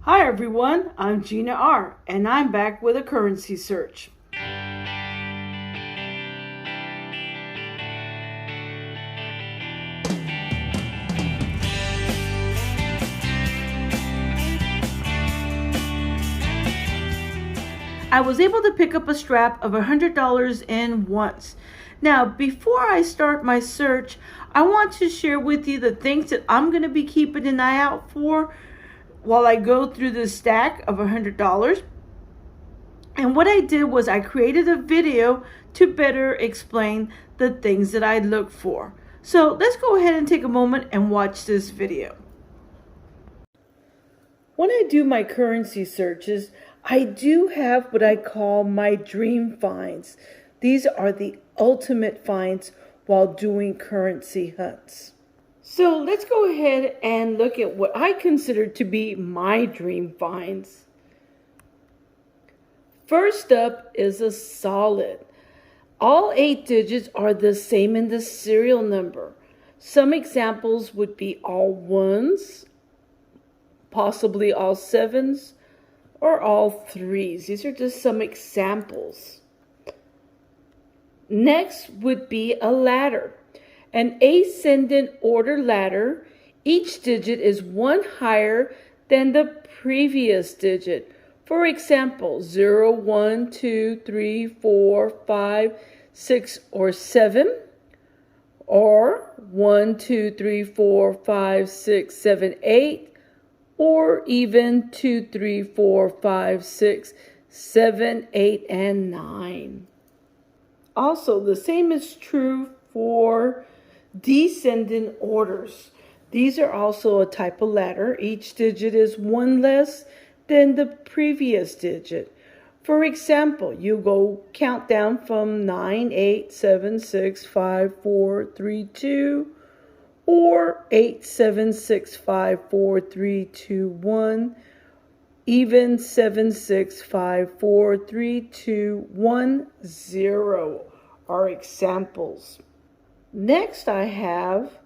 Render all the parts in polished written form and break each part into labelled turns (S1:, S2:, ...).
S1: Hi everyone, I'm Gina R. and I'm back with a currency search. I was able to pick up a strap of $100 in once. Now, before I start my search, I want to share with you the things that I'm going to be keeping an eye out for while I go through this stack of $100. And what I did was I created a video to better explain the things that I look for. So let's go ahead and take a moment and watch this video. When I do my currency searches, I do have what I call my dream finds. These are the ultimate finds while doing currency hunts. So let's go ahead and look at what I consider to be my dream finds. First up is a solid. All 8 digits are the same in the serial number. Some examples would be all 1s, possibly all 7s, or all 3s. These are just some examples. Next would be a ladder. An ascendant order ladder, each digit is 1 higher than the previous digit. For example, 0, 1, 2, 3, 4, 5, 6, or 7, or 1, 2, 3, 4, 5, 6, 7, 8, or even 2, 3, 4, 5, 6, 7, 8, and 9. Also, the same is true for descendant orders. These are also a type of ladder. Each digit is 1 less than the previous digit. For example, you go count down from 9, 8, 7, 6, 5, 4, 3, 2, or 8, 7, 6, 5, 4, 3, 2, 1, even 7, 6, 5, 4, 3, 2, 1, 0 are examples. Next, I have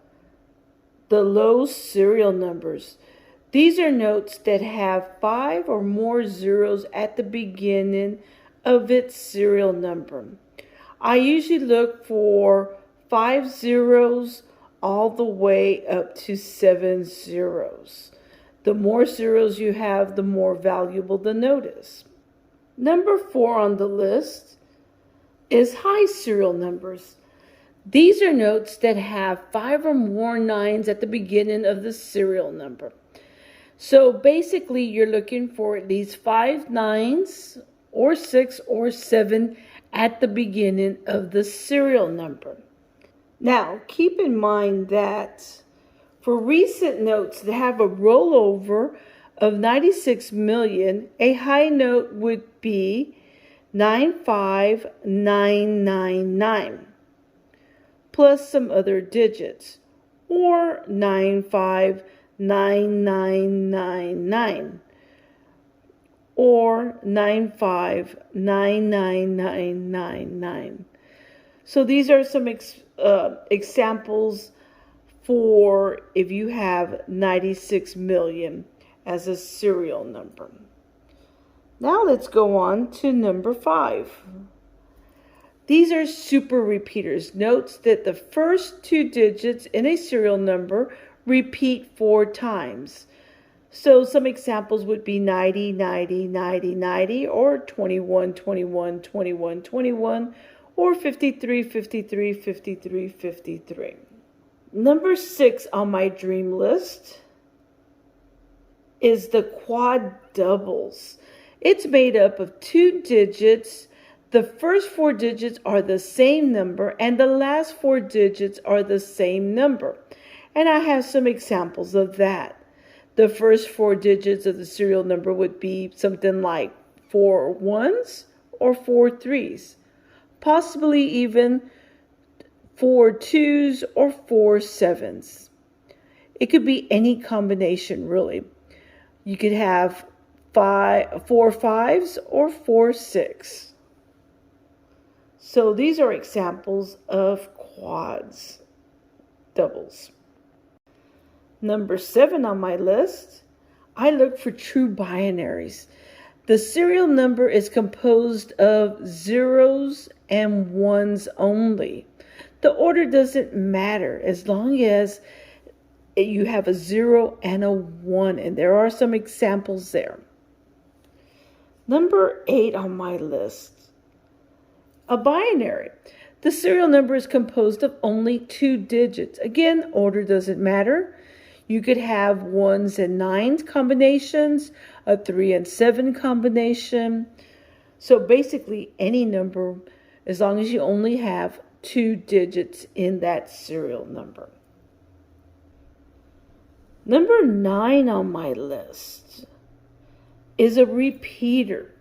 S1: the low serial numbers. These are notes that have 5 or more zeros at the beginning of its serial number. I usually look for 5 zeros all the way up to 7 zeros. The more zeros you have, the more valuable the note is. Number 4 on the list is high serial numbers. These are notes that have 5 or more 9s at the beginning of the serial number. So basically, you're looking for at least 5 9s or 6 or 7 at the beginning of the serial number. Now, keep in mind that for recent notes that have a rollover of 96 million, a high note would be 95999 plus some other digits, or 959999 or 9599999. So these are some examples for if you have 96 million as a serial number. Now let's go on to number 5. These are super repeaters, notes that the first 2 digits in a serial number repeat 4 times. So some examples would be 90, 90, 90, 90, or 21, 21, 21, 21, or 53, 53, 53, 53. Number 6 on my dream list is the quad doubles. It's made up of 2 digits. The first 4 digits are the same number, and the last 4 digits are the same number. And I have some examples of that. The first 4 digits of the serial number would be something like 4 1s or 4 3s, possibly even 4 2s or 4 7s. It could be any combination, really. You could have 4 5s or 4 6. So these are examples of quads, doubles. Number 7 on my list, I look for true binaries. The serial number is composed of zeros and ones only. The order doesn't matter as long as you have a 0 and a 1, and there are some examples there. Number 8 on my list, a binary. The serial number is composed of only 2 digits. Again, order doesn't matter. You could have 1s and 9s combinations, a 3 and 7 combination. So basically any number, as long as you only have 2 digits in that serial number. Number 9 on my list is a repeater.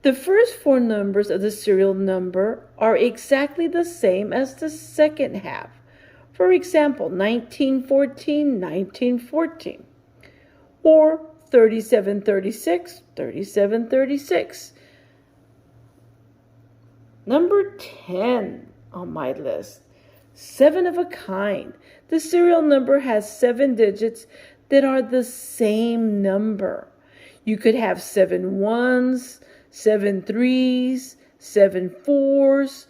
S1: The first 4 numbers of the serial number are exactly the same as the second half. For example, 1914, 1914, or 3736, 3736. Number 10 on my list, 7 of a kind. The serial number has 7 digits that are the same number. You could have 7 ones, 7 threes, 7 fours.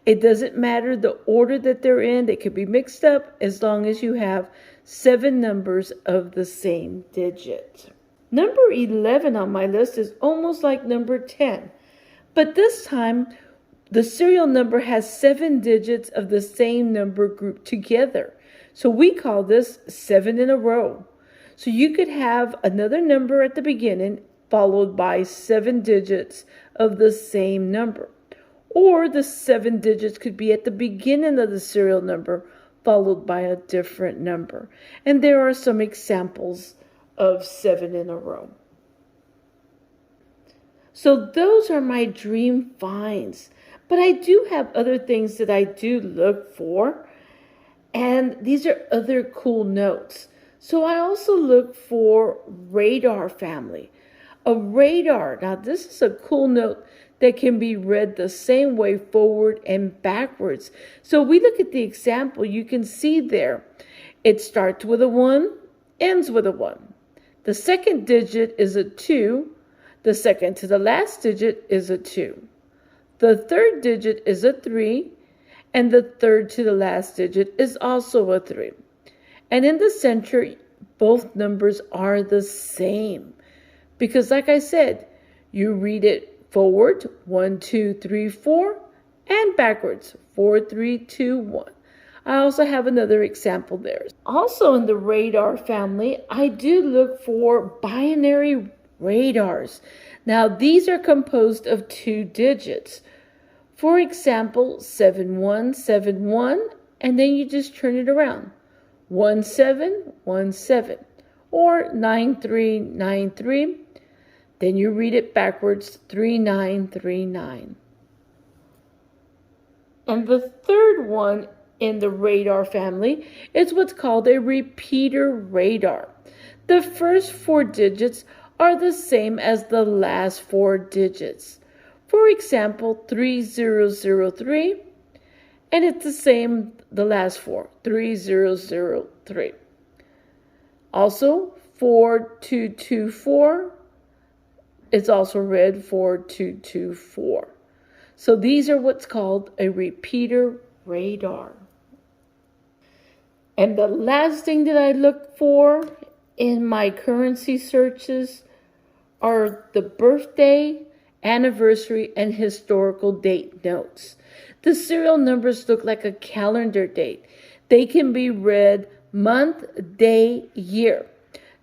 S1: It doesn't matter the order that they're in. They could be mixed up as long as you have 7 numbers of the same digit. Number 11 on my list is almost like number 10, but this time the serial number has 7 digits of the same number grouped together. So we call this 7 in a row. So you could have another number at the beginning followed by 7 digits of the same number. Or the 7 digits could be at the beginning of the serial number followed by a different number. And there are some examples of 7 in a row. So those are my dream finds. But I do have other things that I do look for. And these are other cool notes. So I also look for radar family. A radar, now this is a cool note that can be read the same way forward and backwards. So we look at the example, you can see there, it starts with a 1, ends with a 1. The second digit is a 2. The second to the last digit is a 2. The third digit is a 3. And the third to the last digit is also a 3. And in the center, both numbers are the same. Because like I said, you read it forward, 1, 2, 3, 4, and backwards, 4, 3, 2, 1. I also have another example there. Also in the radar family, I do look for binary radars. Now these are composed of 2 digits. For example, 7171, and then you just turn it around. 1717, or 9393. Then you read it backwards, 3939. And the third one in the radar family is what's called a repeater radar. The first 4 digits are the same as the last 4 digits. For example, 3003, and it's the same, the last 4, 3003. Also, 4224, it's also read 4224. So these are what's called a repeater radar. And the last thing that I look for in my currency searches are the birthday, anniversary, and historical date notes. The serial numbers look like a calendar date. They can be read month, day, year.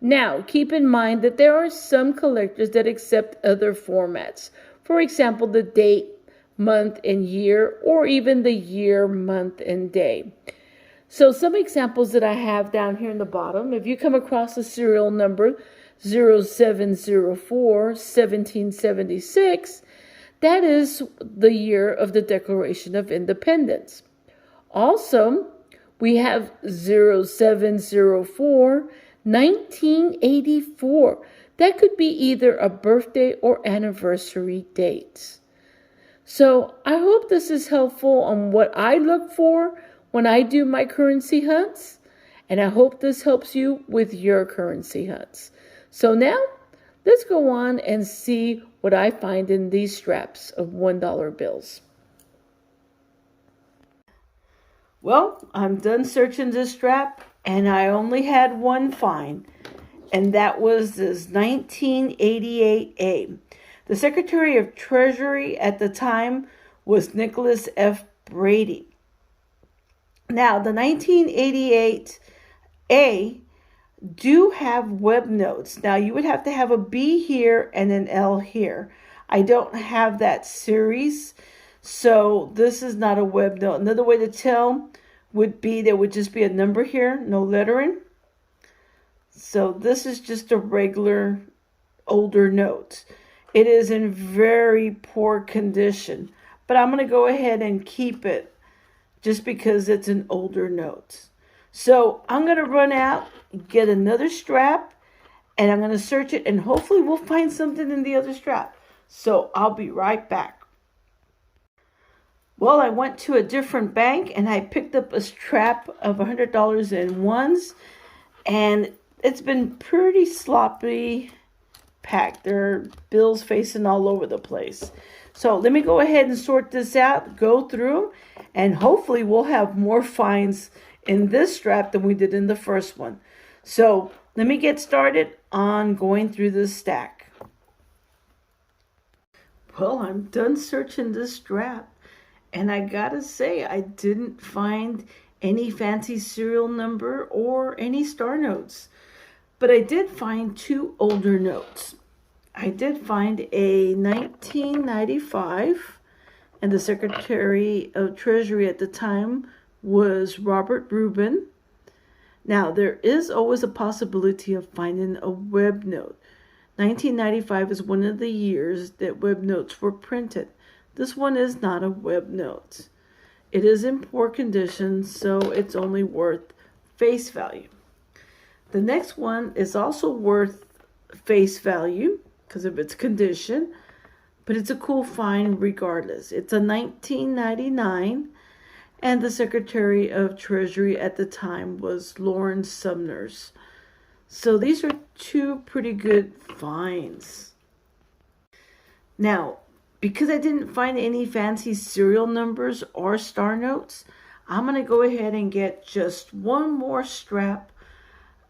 S1: Now, keep in mind that there are some collectors that accept other formats. For example, the date, month, and year, or even the year, month, and day. So some examples that I have down here in the bottom, if you come across a serial number 0704 1776, that is the year of the Declaration of Independence. Also, we have 0704 1984. That could be either a birthday or anniversary date. So I hope this is helpful on what I look for when I do my currency hunts, and I hope this helps you with your currency hunts. So now, let's go on and see what I find in these straps of $1 bills. Well, I'm done searching this strap, and I only had one find, and that was this 1988A. The Secretary of Treasury at the time was Nicholas F. Brady. Now, the 1988A do have web notes. Now, you would have to have a B here and an L here. I don't have that series, so this is not a web note. Another way to tell would be there would just be a number here, no lettering. So this is just a regular older note. It is in very poor condition, but I'm going to go ahead and keep it just because it's an older note. So I'm going to run out, get another strap, and I'm going to search it, and hopefully we'll find something in the other strap. So I'll be right back. Well, I went to a different bank, and I picked up a strap of $100 in ones, and it's been pretty sloppy packed. There are bills facing all over the place. So let me go ahead and sort this out, go through, and hopefully we'll have more finds in this strap than we did in the first one. So let me get started on going through this stack. Well, I'm done searching this strap, and I gotta say, I didn't find any fancy serial number or any star notes. But I did find two older notes. I did find a 1995, and the Secretary of Treasury at the time was Robert Rubin. Now, there is always a possibility of finding a web note. 1995 is one of the years that web notes were printed. This one is not a web note. It is in poor condition, so it's only worth face value. The next one is also worth face value because of its condition, but it's a cool find regardless. It's a 1999, and the Secretary of Treasury at the time was Lawrence Sumner's. So these are two pretty good finds. Now, because I didn't find any fancy serial numbers or star notes, I'm going to go ahead and get just one more strap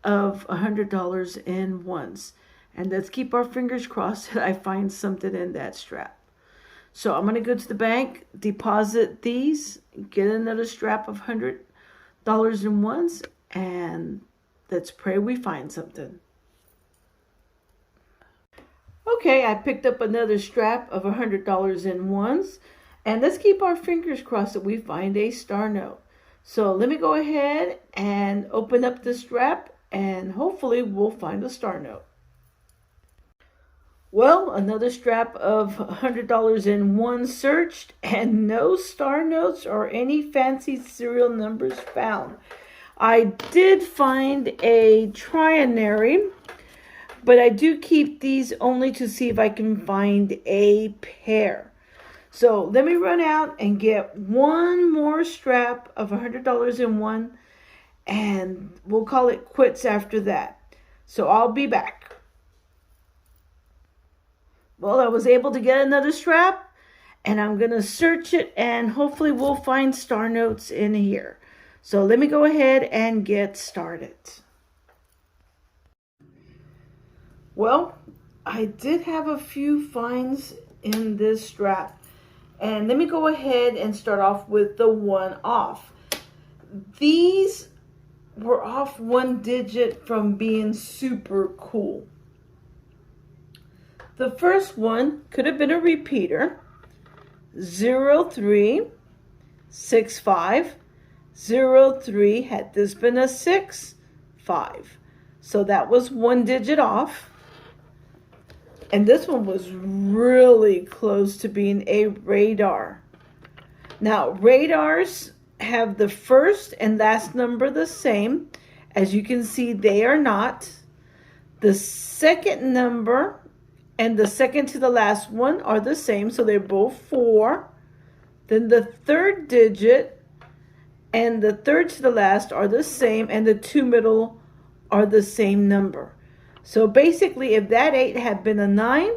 S1: of $100 in ones. And let's keep our fingers crossed that I find something in that strap. So I'm going to go to the bank, deposit these, get another strap of $100 in ones, and let's pray we find something. Okay, I picked up another strap of $100 in ones, and let's keep our fingers crossed that we find a star note. So let me go ahead and open up the strap, and hopefully we'll find a star note. Well, another strap of $100 in ones searched, and no star notes or any fancy serial numbers found. I did find a trinary, but I do keep these only to see if I can find a pair. So let me run out and get one more strap of $100 in one, and we'll call it quits after that. So I'll be back. Well, I was able to get another strap, and I'm going to search it, and hopefully we'll find star notes in here. So let me go ahead and get started. Well, I did have a few finds in this strap, and let me go ahead and start off with the one off. These were off one digit from being super cool. The first one could have been a repeater, 0365. 03, had this been a 6, 5. So that was one digit off. And this one was really close to being a radar. Now, radars have the first and last number the same. As you can see, they are not. The second number and the second to the last one are the same, so they're both 4. Then the third digit and the third to the last are the same, and the two middle are the same number. So basically, if that 8 had been a 9,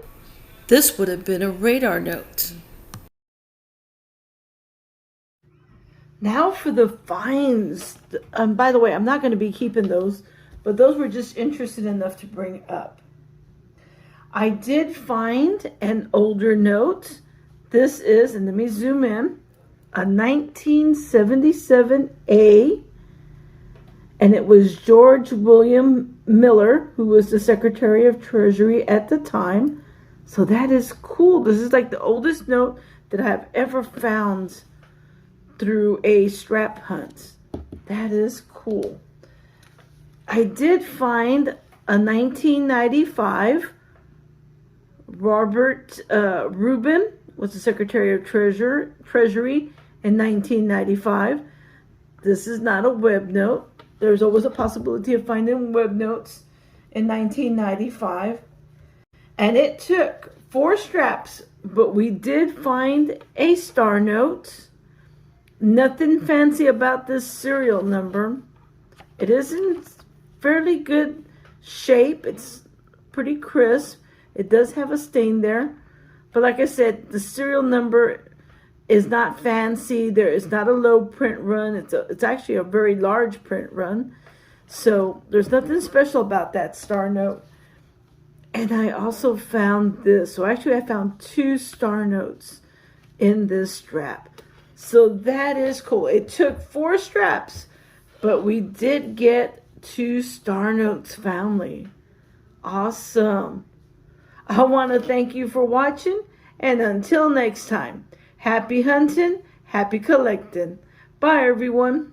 S1: this would have been a radar note. Now for the fines. By the way, I'm not going to be keeping those, but those were just interested enough to bring up. I did find an older note. This is, and let me zoom in, a 1977A, and it was George William Miller, who was the Secretary of Treasury at the time. So that is cool. This is like the oldest note that I've ever found through a scrap hunt. That is cool. I did find a 1995. Robert Rubin was the Secretary of Treasury in 1995. This is not a web note. There's always a possibility of finding web notes in 1995. And it took 4 straps, but we did find a star note. Nothing fancy about this serial number. It is in fairly good shape. It's pretty crisp. It does have a stain there. But like I said, the serial number is not fancy. There is not a low print run. It's actually a very large print run. So there's nothing special about that star note. And I also found this. So actually I found 2 star notes in this strap. So that is cool. It took 4 straps, but we did get 2 star notes foundly. Awesome. I want to thank you for watching, and until next time, happy hunting, happy collecting. Bye, everyone.